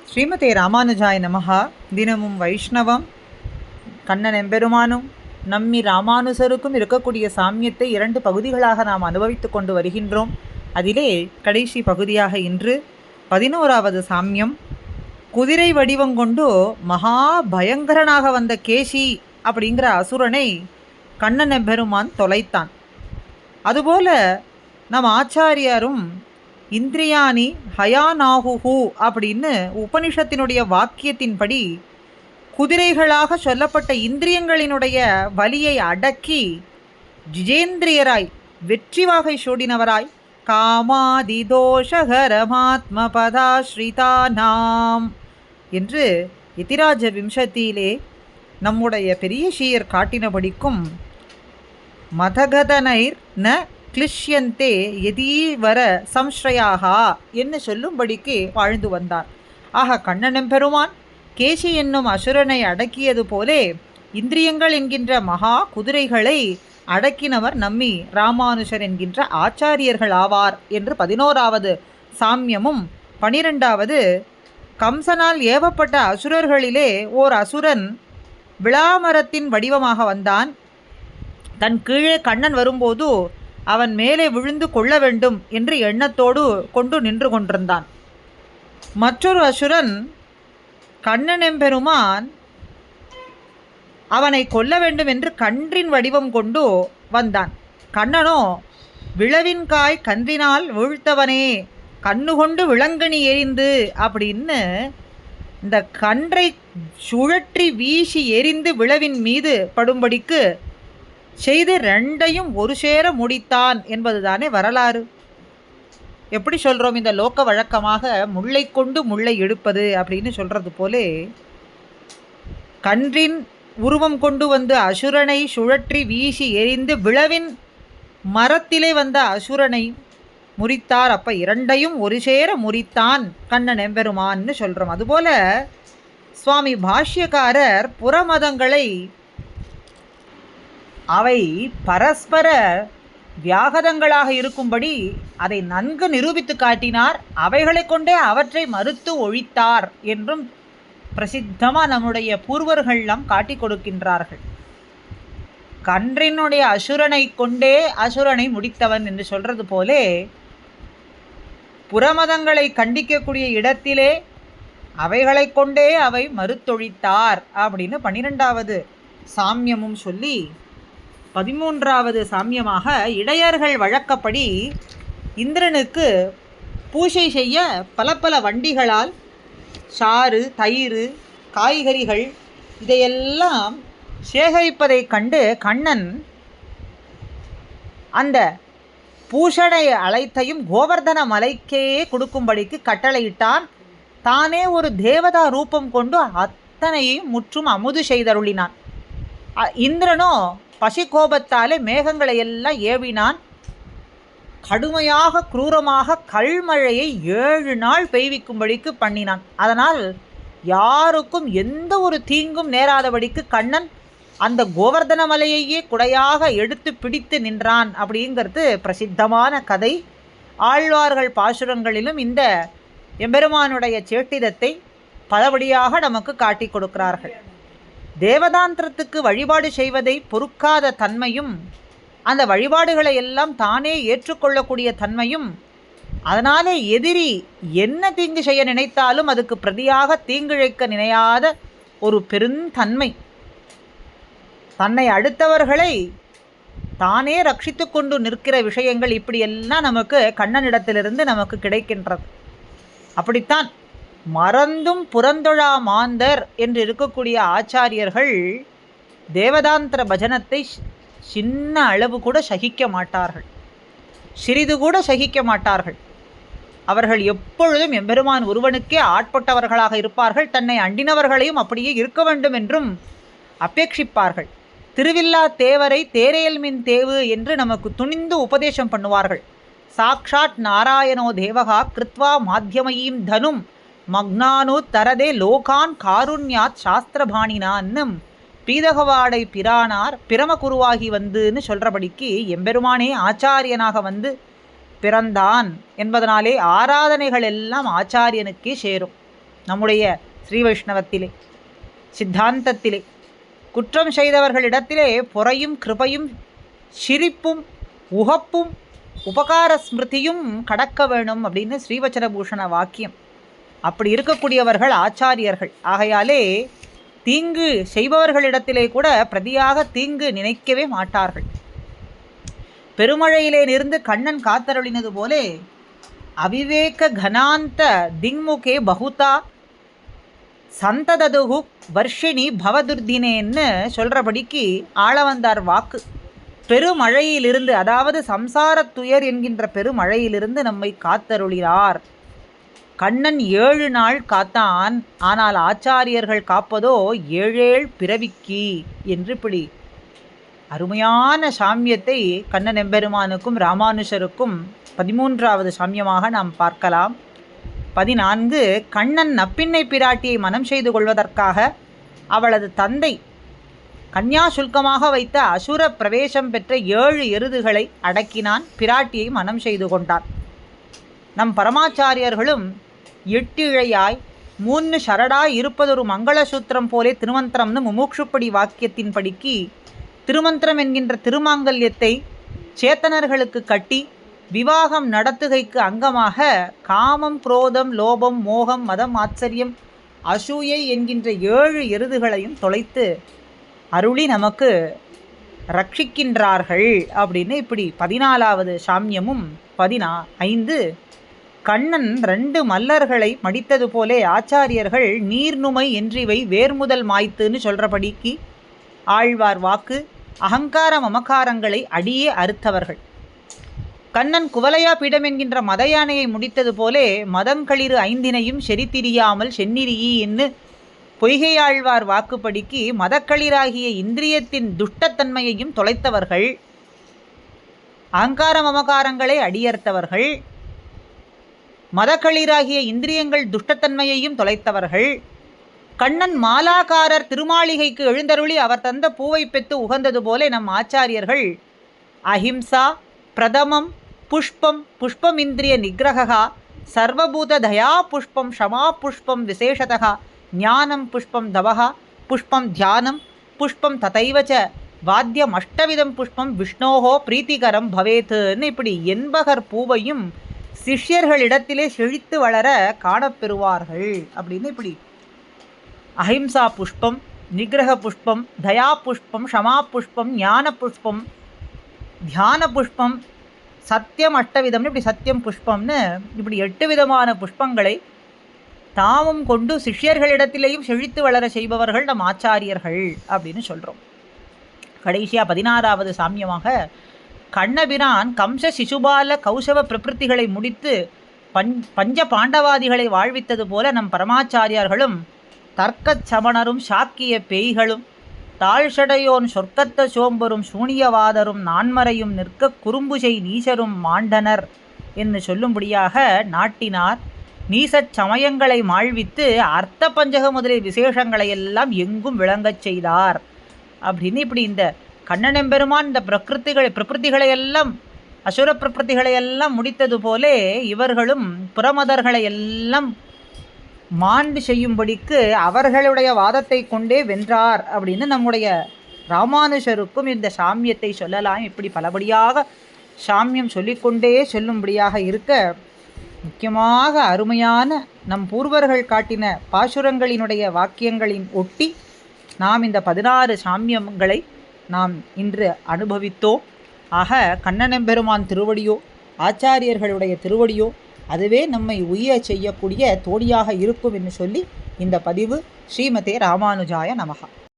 ஸ்ரீமதே ராமானுஜாய நமஹா. தினமும் வைஷ்ணவம் கண்ணன் எம்பெருமானும் நம்மி ராமானுசருக்கும் இருக்கக்கூடிய சாமியத்தை 2 பகுதிகளாக நாம் அனுபவித்து கொண்டு வருகின்றோம். அதிலே கடைசி பகுதியாக இன்று 11வது சாமியம். குதிரை வடிவம் கொண்டு மகா பயங்கரனாக வந்த கேசி அப்படிங்கிற அசுரனை கண்ணன் எம்பெருமான் தொலைத்தான். அதுபோல நம் ஆச்சாரியாரும் இந்திரியானி ஹயானாகுஹு அப்படின்னு உபனிஷத்தினுடைய வாக்கியத்தின்படி குதிரைகளாக சொல்லப்பட்ட இந்திரியங்களினுடைய வலியை அடக்கி ஜிஜேந்திரியராய் வெற்றி வாகை சூடினவராய் காமாதிதோஷகரமாத்ம பதாஸ்ரிதானாம் என்று யதிராஜ விம்சத்தியிலே நம்முடைய பெரிய ஷீயர் காட்டினபடிக்கும் மதகதனைர் ந கிளிஷ்யந்தே எதீவர சம்ஸ்ரயாகா என்று சொல்லும்படிக்கு வாழ்ந்து வந்தார். ஆக கண்ணனெம்பெருமான் கேசி என்னும் அசுரனை அடக்கியது போலே இந்திரியங்கள் என்கின்ற மகா குதிரைகளை அடக்கினவர் நம்மி ராமானுஷர் என்கின்ற ஆச்சாரியர்கள் ஆவார் என்று 11வது சாமியமும் 12வது கம்சனால் ஏவப்பட்ட அசுரர்களிலே ஓர் அசுரன் விளாமரத்தின் வடிவமாக வந்தான். தன் கீழே கண்ணன் வரும்போது அவன் மேலே விழுந்து கொள்ள வேண்டும் என்று எண்ணத்தோடு கொண்டு நின்று கொண்டிருந்தான். மற்றொரு அசுரன் கண்ணனெம்பெருமான் அவனை கொல்ல வேண்டும் என்று கன்றின் வடிவம் கொண்டு வந்தான். கண்ணனோ விளவின் காய் கன்றினால் வீழ்த்தவனே கண்ணு கொண்டு விளங்கணி எரிந்து அப்படின்னு இந்த கன்றை சுழற்றி வீசி எரிந்து விளவின் மீது படும்படிக்கு செய்து 2ஐயும் ஒரு சேர முடித்தான் என்பதுதானே வரலாறு. எப்படி சொல்கிறோம்? இந்த லோக்க வழக்கமாக முல்லை கொண்டு முல்லை எடுப்பது அப்படின்னு சொல்கிறது போலே கன்றின் உருவம் கொண்டு வந்து அசுரனை சுழற்றி வீசி எரிந்து விளவின் மரத்திலே வந்த அசுரனை முறித்தார். அப்போ 2ஐயும் ஒரு சேர முறித்தான் கண்ணன் எம்பெருமான்னு சொல்கிறோம். அதுபோல் சுவாமி பாஷ்யக்காரர் புறமதங்களை அவை பரஸ்பர வியாகதங்களாக இருக்கும்படி அதை நன்கு நிரூபித்து காட்டினார். அவைகளை கொண்டே அவற்றை மறுத்து ஒழித்தார் என்றும் பிரசித்தமாக நம்முடைய பூர்வர்கள்லாம் காட்டி கொடுக்கின்றார்கள். கன்றினுடைய அசுரனை கொண்டே அசுரனை முடித்தவன் என்று சொல்கிறது போலே புறமதங்களை கண்டிக்கக்கூடிய இடத்திலே அவைகளை கொண்டே அவை மறுத்தொழித்தார் அப்படின்னு 12வது சாமியமும் சொல்லி 13வது சாமியமாக இடையர்கள் வழக்கப்படி இந்திரனுக்கு பூஜை செய்ய பல பல வண்டிகளால் சாறு தயிர் காய்கறிகள் இதையெல்லாம் சேகரிப்பதைக் கண்டு கண்ணன் அந்த பூஷணை அனைத்தையும் கோவர்தன மலைக்கே கொடுக்கும்படிக்கு கட்டளையிட்டான். தானே ஒரு தேவதா ரூபம் கொண்டு அத்தனையும் முற்றும் அமுது செய்தருளினான். இந்திரனோ பசிகோபத்தாலே மேகங்களை எல்லாம் ஏவினான். கடுமையாக குரூரமாக கல்மழையை 7 நாள் பெய்விக்கும்படிக்கு பண்ணினான். அதனால் யாருக்கும் எந்த ஒரு தீங்கும் நேராதபடிக்கு கண்ணன் அந்த கோவர்தன மலையையே குடையாக எடுத்து பிடித்து நின்றான் அப்படிங்கிறது பிரசித்தமான கதை. ஆழ்வார்கள் பாசுரங்களிலும் இந்த எம்பெருமானுடைய சேட்டிதத்தை பலபடியாக நமக்கு காட்டி கொடுக்கிறார்கள். தேவதாந்திரத்துக்கு வழிபாடு செய்வதை பொறுக்காத தன்மையும் அந்த வழிபாடுகளை எல்லாம் தானே ஏற்றுக்கொள்ளக்கூடிய தன்மையும் அதனாலே எதிரி என்ன தீங்கு செய்ய நினைத்தாலும் அதுக்கு பிரதியாக தீங்கிழைக்க நினையாத ஒரு பெருந்தன்மை, தன்னை அடுத்தவர்களை தானே ரட்சித்து கொண்டு நிற்கிற விஷயங்கள் இப்படியெல்லாம் நமக்கு கண்ணனிடத்திலிருந்து நமக்கு கிடைக்கின்றது. அப்படித்தான் மறந்தும் புறந்தொழா மாந்தர் என்று இருக்கக்கூடிய ஆச்சாரியர்கள் தேவதாந்திர பஜனத்தை சின்ன அளவு கூட சகிக்க மாட்டார்கள், சிறிது கூட சகிக்க மாட்டார்கள். அவர்கள் எப்பொழுதும் எம்பெருமான் ஒருவனுக்கே ஆட்பட்டவர்களாக இருப்பார்கள். தன்னை அண்டினவர்களையும் அப்படியே இருக்க வேண்டும் என்றும் அபேட்சிப்பார்கள். திருவில்லா தேவரை தேரையல் மின் தேவு என்று நமக்கு துணிந்து உபதேசம் பண்ணுவார்கள். சாக்ஷாத் நாராயணோ தேவகா கிருத்வா மாத்தியமயீம் தனும் மக்னானு தரதே லோகான் காருண்யாத் சாஸ்திரபாணினான்னும் பீதகவாடை பிரானார் பிரமகுருவாகி வந்துன்னு சொல்கிறபடிக்கு எம்பெருமானே ஆச்சாரியனாக வந்து பிறந்தான் என்பதனாலே ஆராதனைகள் எல்லாம் ஆச்சாரியனுக்கே சேரும். நம்முடைய ஸ்ரீ வைஷ்ணவத்திலே சித்தாந்தத்திலே குற்றம் செய்தவர்களிடத்திலே பொறையும் கிருபையும் சிரிப்பும் உகப்பும் உபகார ஸ்மிருதியும் கடக்க வேணும் அப்படின்னு ஸ்ரீவச்சனபூஷண வாக்கியம். அப்படி இருக்கக்கூடியவர்கள் ஆச்சாரியர்கள். ஆகையாலே தீங்கு செய்பவர்களிடத்திலே கூட பிரதியாக தீங்கு நினைக்கவே மாட்டார்கள். பெருமழையிலே நின்று கண்ணன் காத்தருளினது போலே அவிவேக கனாந்த திங்முகே பகுதா சந்தததுகு வர்ஷினி பவதுர்தினேன்னு சொல்கிறபடிக்கு ஆளவந்தார் வாக்கு. பெருமழையிலிருந்து, அதாவது சம்சாரத் துயர் என்கின்ற பெருமழையிலிருந்து நம்மை காத்தருளினார். கண்ணன் 7 நாள் காத்தான், ஆனால் ஆச்சாரியர்கள் காப்பதோ 7 பிறவிக்கு என்று இப்படி அருமையான சாமியத்தை கண்ணன் எம்பெருமானுக்கும் ராமானுஷருக்கும் 13வது சாமியமாக நாம் பார்க்கலாம். 14 கண்ணன் நப்பின்னை பிராட்டியை மனம் செய்து கொள்வதற்காக அவளது தந்தை கன்யாசுல்கமாக வைத்த அசுர பிரவேசம் பெற்ற 7 எருதுகளை அடக்கினான். பிராட்டியை மனம் செய்து கொண்டான். நம் பரமாச்சாரியர்களும் 8 இழையாய் 3 சரடாய் இருப்பதொரு மங்களசூத்திரம் போலே திருமந்திரம்னு முமுட்சுப்படி வாக்கியத்தின் படிக்கு திருமந்திரம் என்கின்ற திருமாங்கல்யத்தை சேத்தனர்களுக்கு கட்டி விவாகம் நடத்துகைக்கு அங்கமாக காமம், குரோதம், லோபம், மோகம், மதம், ஆச்சரியம், அசூயை என்கின்ற 7 எருதுகளையும் தொலைத்து அருளி நமக்கு ரட்சிக்கின்றார்கள் அப்படின்னு இப்படி 14வது சாமியமும் 15 கண்ணன் 2 மல்லர்களை மடித்தது போலே ஆச்சாரியர்கள் நீர்நுமை என்றிவை வேர்முதல் மாய்த்துன்னு சொல்கிறபடிக்கு ஆழ்வார் வாக்கு. அகங்கார மமக்காரங்களை அடியே அறுத்தவர்கள். கண்ணன் குவலையா பீடம் என்கின்ற மத யானையை முடித்தது போலே மதங்களிறு 5 செறித்திரியாமல் செந்நிறியி என்று பொய்கையாழ்வார் வாக்குப்படிக்கு மதக்களிராகிய இந்திரியத்தின் துஷ்டத்தன்மையையும் தொலைத்தவர்கள். அகங்கார மமகாரங்களை அடியர்த்தவர்கள். மதக்களிராகிய இந்திரியங்கள் துஷ்டத்தன்மையையும் தொலைத்தவர்கள். கண்ணன் மாலாக்காரர் திருமாளிகைக்கு எழுந்தருளி அவர் தந்த பூவை பெற்று உகந்தது போலே நம் ஆச்சாரியர்கள் அஹிம்சா பிரதமம் புஷ்பம் புஷ்பமிந்திரிய நிகிரகா சர்வபூத தயா புஷ்பம் ஷமா புஷ்பம் விசேஷதா ஞானம் புஷ்பம் தவஹா புஷ்பம் தியானம் புஷ்பம் ததைவச்ச வாத்தியம் அஷ்டவிதம் புஷ்பம் விஷ்ணோஹோ பிரீத்திகரம் பவேத்துன்னு இப்படி 80 பூவையும் சிஷ்யர்களிடத்திலே செழித்து வளர காணப்பெறுவார்கள் அப்படின்னு இப்படி அஹிம்சா புஷ்பம், நிகிரக புஷ்பம், தயா புஷ்பம், ஷமா புஷ்பம், ஞான புஷ்பம், தியான புஷ்பம், சத்தியம் அஷ்டவிதம்னு இப்படி சத்தியம் புஷ்பம்னு இப்படி 8 விதமான புஷ்பங்களை தாமும் கொண்டு சிஷ்யர்களிடத்திலேயும் செழித்து வளர செய்பவர்கள் நம் ஆச்சாரியர்கள் அப்படின்னு சொல்கிறோம். கடைசியாக 16வது சாமியமாக கண்ணபிரான் கம்ச சிசுபால கௌசவ பிரபிருத்திகளை முடித்து பஞ்ச பாண்டவாதிகளை வாழ்வித்தது போல நம் பரமாச்சாரியார்களும் தர்க்கச் சமணரும் சாக்கிய பேய்களும் தாழ்ஷடையோன் சொர்க்கத்த சோம்பரும் சூனியவாதரும் நான்மறையும் நிற்க குறும்புசை நீசரும் மாண்டனர் என்று சொல்லும்படியாக நாட்டினார். நீசச் சமயங்களை மாழ்வித்து அர்த்த பஞ்சக முதலிய விசேஷங்களையெல்லாம் எங்கும் விளங்கச் செய்தார் அப்படின்னு இப்படி இந்த கண்ணனெம்பெருமான் இந்த பிரகிருத்திகளையெல்லாம் அசுர பிரகிருத்திகளையெல்லாம் முடித்தது போலே இவர்களும் புறமதர்களையெல்லாம் மாண்டு செய்யும்படிக்கு அவர்களுடைய வாதத்தை கொண்டே வென்றார் அப்படின்னு நம்முடைய ராமானுஷருக்கும் இந்த சாமியத்தை சொல்லலாம். இப்படி பலபடியாக சாமியம் சொல்லிக்கொண்டே சொல்லும்படியாக இருக்க முக்கியமாக அருமையான நம் பூர்வர்கள் காட்டின பாசுரங்களினுடைய வாக்கியங்களின் ஒட்டி நாம் இந்த 16 சாமியங்களை நாம் இன்று அனுபவித்தோம். ஆக கண்ணனெம்பெருமான் திருவடியோ ஆச்சாரியர்களுடைய திருவடியோ அதுவே நம்மை உய்ய செய்யக்கூடிய தோழியாக இருக்கும் என்று சொல்லி இந்த பதிவு ஸ்ரீமதே ராமானுஜாய நமஹா.